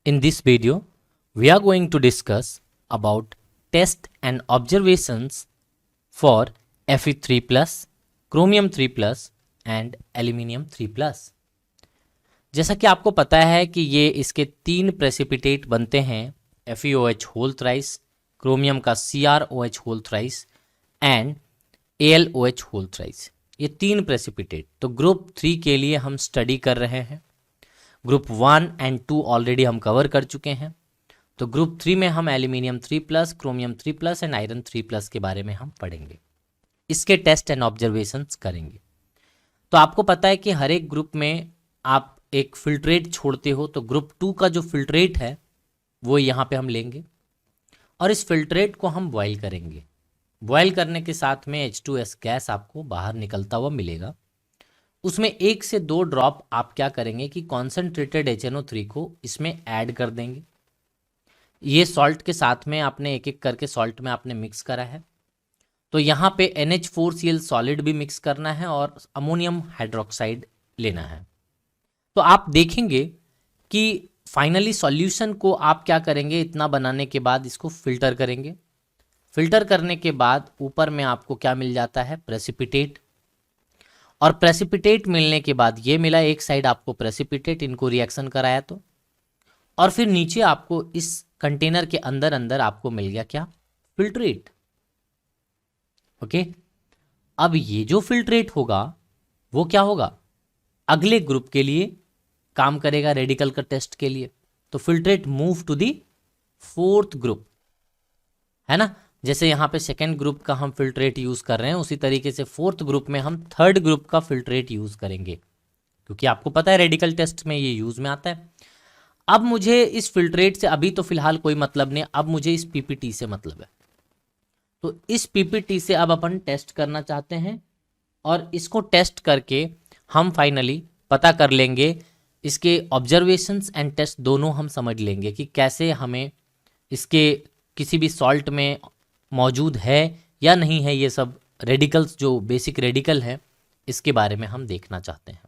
In this video, we are going to discuss about test and observations for Fe3+, chromium 3+, and aluminium 3+. जैसा कि आपको पता है कि ये इसके तीन प्रेसिपिटेट बनते हैं, FeOH होल थ्राइस, क्रोमियम का CrOH whole thrice and AlOH whole thrice. ये तीन प्रेसिपिटेट तो ग्रुप 3 के लिए हम स्टडी कर रहे हैं। ग्रुप 1 एंड 2 ऑलरेडी हम कवर कर चुके हैं। तो ग्रुप 3 में हम एल्यूमिनियम 3+, क्रोमियम 3+ एंड आयरन 3+ के बारे में हम पढ़ेंगे, इसके टेस्ट एंड ऑब्जर्वेशंस करेंगे। तो आपको पता है कि हर एक ग्रुप में आप एक फिल्ट्रेट छोड़ते हो, तो ग्रुप 2 का जो फिल्ट्रेट है वो यहाँ पे हम लेंगे और इस फिल्ट्रेट को हम बॉयल करेंगे। बॉयल करने के साथ में H2S गैस आपको बाहर निकलता हुआ मिलेगा। उसमें 1 से 2 ड्रॉप आप क्या करेंगे कि कॉन्सेंट्रेटेड HNO3 को इसमें ऐड कर देंगे। ये सॉल्ट के साथ में आपने एक एक करके सॉल्ट में आपने मिक्स करा है। तो यहाँ पे NH4Cl सॉलिड भी मिक्स करना है और अमोनियम हाइड्रोक्साइड लेना है। तो आप देखेंगे कि फाइनली सॉल्यूशन को आप क्या करेंगे, इतना बनाने के बाद इसको फिल्टर करेंगे। फिल्टर करने के बाद ऊपर में आपको क्या मिल जाता है, प्रेसिपिटेट। और प्रेसिपिटेट मिलने के बाद ये मिला, एक साइड आपको प्रेसिपिटेट, इनको रिएक्शन कराया तो, और फिर नीचे आपको इस कंटेनर के अंदर अंदर आपको मिल गया क्या, फिल्ट्रेट। ओके, अब ये जो फिल्ट्रेट होगा वो क्या होगा, अगले ग्रुप के लिए काम करेगा, रेडिकल का टेस्ट के लिए। तो filtrate move to the 4th group, है ना। जैसे यहाँ पे 2nd ग्रुप का हम फिल्ट्रेट यूज कर रहे हैं, उसी तरीके से 4th ग्रुप में हम 3rd ग्रुप का फिल्ट्रेट यूज करेंगे, क्योंकि आपको पता है रेडिकल टेस्ट में ये यूज में आता है। अब मुझे इस फिल्ट्रेट से अभी तो फिलहाल कोई मतलब नहीं, अब मुझे इस पीपीटी से मतलब है। तो इस पीपीटी से अब अपन टेस्ट करना चाहते हैं और इसको टेस्ट करके हम फाइनली पता कर लेंगे, इसके ऑब्जर्वेशंस एंड टेस्ट दोनों हम समझ लेंगे कि कैसे हमें इसके किसी भी सॉल्ट में मौजूद है या नहीं है। ये सब रेडिकल्स जो बेसिक रेडिकल है इसके बारे में हम देखना चाहते हैं।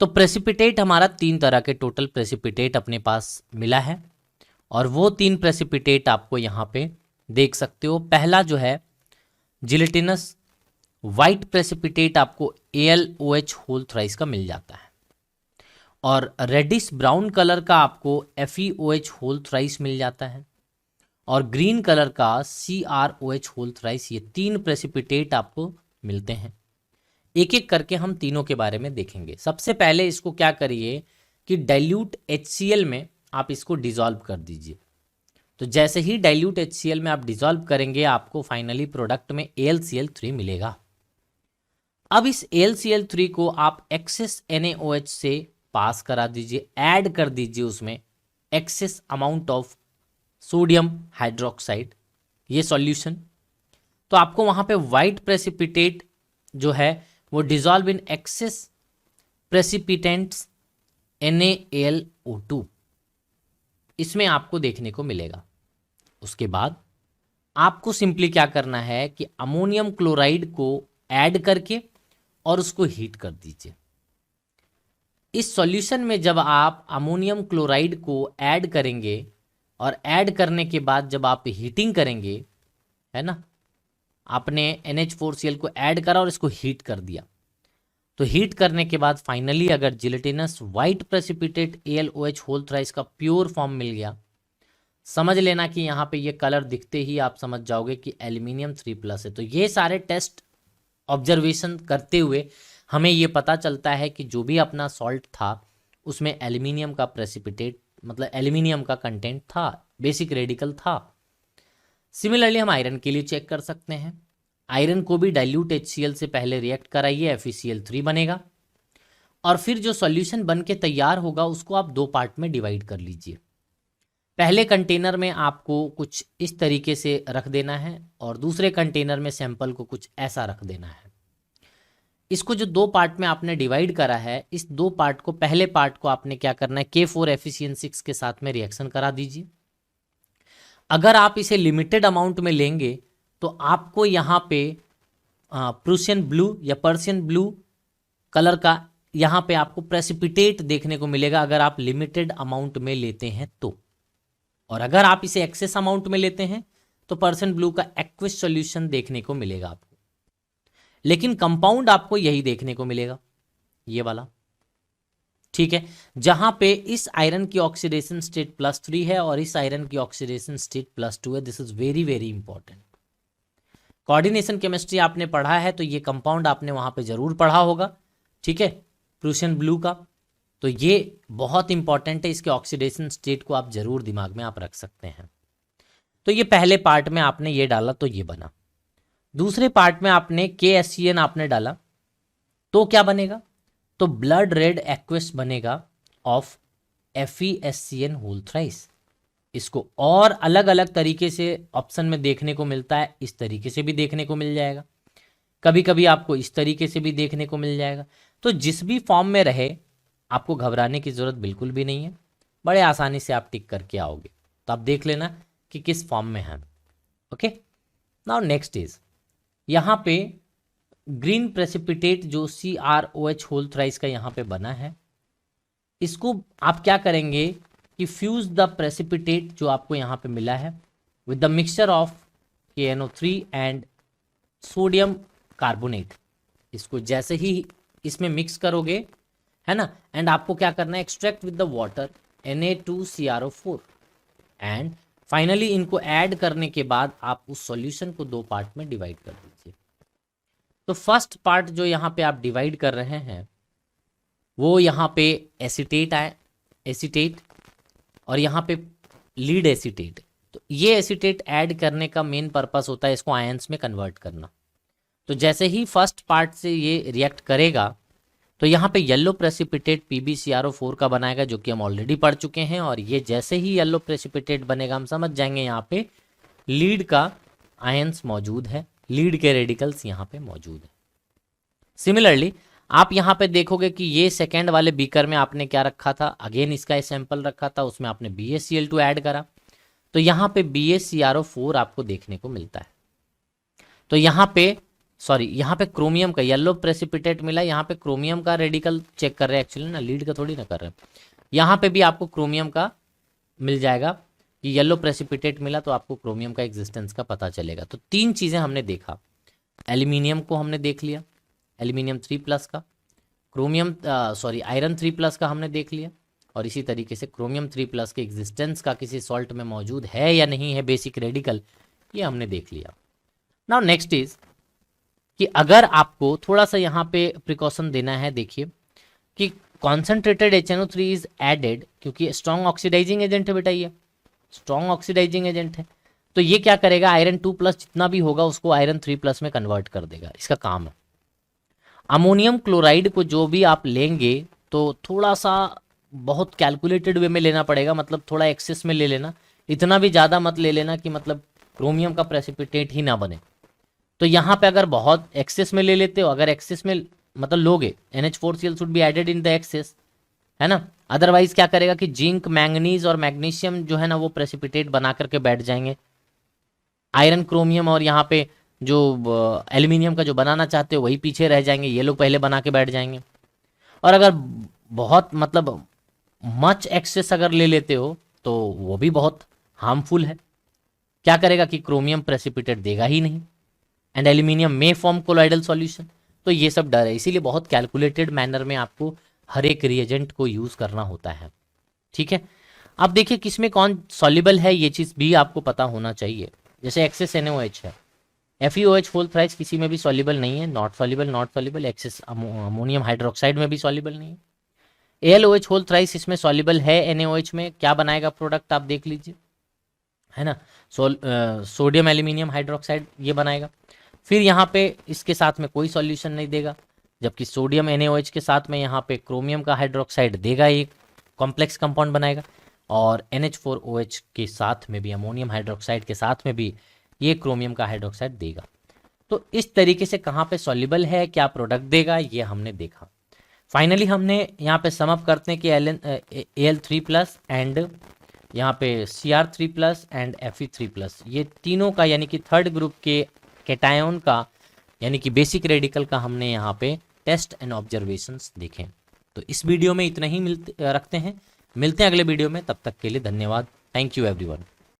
तो प्रेसिपिटेट हमारा 3 तरह के टोटल प्रेसिपिटेट अपने पास मिला है और वो 3 प्रेसिपिटेट आपको यहाँ पे देख सकते हो। पहला जो है जिलेटिनस वाइट प्रेसिपिटेट आपको AlOH होल थ्राइस का मिल जाता है और रेडिश ब्राउन कलर का आपको FeOH होल थ्राइस मिल जाता है और ग्रीन कलर का CrOH होल थ्राइस। ये 3 प्रेसिपिटेट आपको मिलते हैं। एक एक करके हम तीनों के बारे में देखेंगे। सबसे पहले इसको क्या करिए कि डाइल्यूट HCl में आप इसको डिसॉल्व कर दीजिए। तो जैसे ही डाइल्यूट HCl में आप डिसॉल्व करेंगे, आपको फाइनली प्रोडक्ट में AlCl3 मिलेगा। अब इस AlCl3 को आप एक्सेस NaOH से पास करा दीजिए, ऐड कर दीजिए उसमें excess amount of sodium hydroxide, ये सॉल्यूशन। तो आपको वहां पे वाइट प्रेसिपिटेट जो है वो डिसॉल्व इन एक्सेस प्रेसिपिटेंट्स NaAlO2 इसमें आपको देखने को मिलेगा। उसके बाद आपको सिंपली क्या करना है कि अमोनियम क्लोराइड को ऐड करके और उसको हीट कर दीजिए। इस सॉल्यूशन में जब आप अमोनियम क्लोराइड को ऐड करेंगे और ऐड करने के बाद जब आप हीटिंग करेंगे, है ना, आपने NH4Cl को ऐड करा और इसको हीट कर दिया। तो हीट करने के बाद फाइनली अगर gelatinous white precipitate AlOH whole thrice का प्योर फॉर्म मिल गया, समझ लेना कि यहाँ पे ये कलर दिखते ही आप समझ जाओगे कि एल्यूमिनियम 3+ है। तो ये सारे टेस्ट ऑब्जर्वेशन करते हुए हमें ये पता चलता है कि जो भी अपना सॉल्ट था उसमें एल्यूमिनियम का प्रेसिपिटेट, मतलब एल्यूमिनियम का कंटेंट था, बेसिक रेडिकल था। सिमिलरली हम आयरन के लिए चेक कर सकते हैं। आयरन को भी डाइल्यूट HCl से पहले रिएक्ट कराइए, FeCl3 बनेगा और फिर जो सॉल्यूशन बन के तैयार होगा उसको आप 2 पार्ट में डिवाइड कर लीजिए। पहले कंटेनर में आपको कुछ इस तरीके से रख देना है और दूसरे कंटेनर में सैंपल को कुछ ऐसा रख देना है। इसको जो 2 पार्ट में आपने डिवाइड करा है, इस 2 पार्ट को, पहले पार्ट को आपने क्या करना है, K4FeCN6 के साथ में रिएक्शन करा दीजिए। अगर आप इसे लिमिटेड अमाउंट में लेंगे तो आपको यहाँ पे प्रूसियन ब्लू या पर्सियन ब्लू कलर का यहाँ पे आपको प्रेसिपिटेट देखने को मिलेगा अगर आप लिमिटेड अमाउंट में लेते हैं तो, और अगर आप इसे एक्सेस अमाउंट में लेते हैं तो परसेंट ब्लू का एक्विस सॉल्यूशन देखने को मिलेगा आपको। लेकिन कंपाउंड आपको यही देखने को मिलेगा, ये वाला, ठीक है, जहां पे इस आयरन की ऑक्सीडेशन स्टेट +3 है और इस आयरन की ऑक्सीडेशन स्टेट +2 है। This is very very important. Coordination chemistry आपने पढ़ा है तो ये कंपाउंड आपने वहां पे जरूर पढ़ा होगा, ठीक है, प्रूशियन ब्लू का। तो ये बहुत इंपॉर्टेंट है, इसके ऑक्सीडेशन स्टेट को आप जरूर दिमाग में आप रख सकते हैं। तो ये पहले पार्ट में आपने ये डाला तो ये बना। दूसरे पार्ट में आपने KSCN आपने डाला तो क्या बनेगा, तो ब्लड रेड एक्विस बनेगा ऑफ FeSCN होल थ्राइस। इसको और अलग अलग तरीके से ऑप्शन में देखने को मिलता है, इस तरीके से भी देखने को मिल जाएगा, कभी कभी आपको इस तरीके से भी देखने को मिल जाएगा। तो जिस भी फॉर्म में रहे आपको घबराने की जरूरत बिल्कुल भी नहीं है, बड़े आसानी से आप टिक करके आओगे। तो आप देख लेना कि किस फॉर्म में है। ओके, नाउ नेक्स्ट इज यहाँ पे ग्रीन प्रेसिपिटेट जो CrOH होल थ्राइस का यहाँ पे बना है, इसको आप क्या करेंगे कि फ्यूज द प्रेसिपिटेट जो आपको यहाँ पे मिला है with the mixture of KNO3 and sodium carbonate. इसको जैसे ही इसमें मिक्स करोगे, है ना, एंड आपको क्या करना है, extract with the water Na2CrO4 and finally इनको ऐड करने के बाद आप उस सॉल्यूशन को 2 पार्ट में डिवाइड कर दीजिए। तो फर्स्ट पार्ट जो यहाँ पे आप डिवाइड कर रहे हैं वो यहाँ पे एसीटेट और यहाँ पे लीड एसीटेट। तो ये एसीटेट ऐड करने का मेन पर्पस होता है इसको आयंस में कन्वर्ट करना। तो जैसे ही फर्स्ट पार्ट से ये रिएक्ट करेगा तो यहाँ पे येलो प्रेसिपिटेट PbCrO4 का बनाएगा, जो कि हम ऑलरेडी पढ़ चुके हैं। और ये जैसे ही येलो प्रेसिपिटेट बनेगा हम समझ जाएंगे यहाँ पे लीड का आयंस मौजूद है, लीड के रेडिकल्स यहाँ पे मौजूद है। सिमिलरली आप यहाँ पे देखोगे कि ये सेकेंड वाले बीकर में आपने क्या रखा था, अगेन इसका सैंपल रखा था, उसमें आपने BaCl2 ऐड करा, तो यहाँ पे BaCrO4 आपको देखने को मिलता है। तो यहाँ पे यहाँ पे क्रोमियम का येलो प्रेसिपिटेट मिला, यहाँ पे क्रोमियम का रेडिकल चेक कर रहे हैं एक्चुअली ना, लीड का थोड़ी ना कर रहे हैं। यहाँ पे भी आपको क्रोमियम का मिल जाएगा कि येलो प्रेसिपिटेट मिला तो आपको क्रोमियम का एग्जिस्टेंस का पता चलेगा। तो 3 चीज़ें हमने देखा, एल्यूमिनियम को हमने देख लिया, एल्यूमिनियम 3+ का, क्रोमियम आयरन 3+ का हमने देख लिया, और इसी तरीके से क्रोमियम 3+ के एग्जिस्टेंस का किसी सॉल्ट में मौजूद है या नहीं है बेसिक रेडिकल, ये हमने देख लिया। नाउ नेक्स्ट इज कि अगर आपको थोड़ा सा यहाँ पे प्रिकॉशन देना है, देखिए कि कॉन्सेंट्रेटेड HNO3 इज एडेड, क्योंकि स्ट्रॉन्ग ऑक्सीडाइजिंग एजेंट है बेटा, ये स्ट्रॉन्ग ऑक्सीडाइजिंग एजेंट है। तो ये क्या करेगा, आयरन 2+ जितना भी होगा उसको आयरन 3+ में कन्वर्ट कर देगा, इसका काम है। अमोनियम क्लोराइड को जो भी आप लेंगे तो थोड़ा सा बहुत कैलकुलेटेड वे में लेना पड़ेगा, मतलब थोड़ा एक्सेस में ले लेना, इतना भी ज़्यादा मत ले लेना कि मतलब क्रोमियम का प्रेसिपिटेट ही ना बने। तो यहाँ पे अगर बहुत एक्सेस में ले लेते हो, अगर एक्सेस में मतलब लोगे, NH4Cl should be added in the excess, है ना, अदरवाइज क्या करेगा कि जिंक, मैंगनीज और मैग्नीशियम जो है ना वो प्रेसिपिटेट बना करके बैठ जाएंगे। आयरन, क्रोमियम और यहाँ पे जो एल्यूमिनियम का जो बनाना चाहते हो वही पीछे रह जाएंगे, ये लोग पहले बना के बैठ जाएंगे। और अगर बहुत मतलब मच एक्सेस अगर ले लेते हो तो वो भी बहुत हार्मफुल है, क्या करेगा कि क्रोमियम प्रेसिपिटेट देगा ही नहीं एंड एल्यूमिनियम में फॉर्म कोलॉइडल सॉल्यूशन। तो ये सब डर है, इसीलिए बहुत कैलकुलेटेड मैनर में आपको हर एक रिएजेंट को यूज करना होता है, ठीक है। अब देखिए किसमें कौन सॉल्युबल है, ये चीज भी आपको पता होना चाहिए। जैसे एक्सेस NaOH है, FeOH होल थ्राइस किसी में भी सॉल्युबल नहीं है, not soluble. Excess ammonium hydroxide में भी सॉल्युबल नहीं है। AlOH होल थ्राइस इसमें सॉल्युबल है, NaOH में क्या बनाएगा प्रोडक्ट आप देख लीजिए, है ना, सोडियम एल्यूमिनियम हाइड्रोक्साइड ये बनाएगा। फिर यहाँ पे इसके साथ में कोई सॉल्यूशन नहीं देगा, जबकि सोडियम NaOH के साथ में यहाँ पे क्रोमियम का हाइड्रोक्साइड देगा, एक कॉम्प्लेक्स कंपाउंड बनाएगा। और NH4OH के साथ में भी, अमोनियम हाइड्रोक्साइड के साथ में भी ये क्रोमियम का हाइड्रोक्साइड देगा। तो इस तरीके से कहाँ पे सॉल्युबल है, क्या प्रोडक्ट देगा, ये हमने देखा। फाइनली हमने यहाँ पे समअप करते हैं कि Al3+ एंड यहाँ पे Cr3+ एंड Fe3+, ये तीनों का यानी कि थर्ड ग्रुप के कैटायन का यानी कि बेसिक रेडिकल का हमने यहाँ पे टेस्ट एंड ऑब्जर्वेशंस देखे। तो इस वीडियो में इतना ही रखते हैं, मिलते हैं अगले वीडियो में, तब तक के लिए धन्यवाद। Thank you everyone.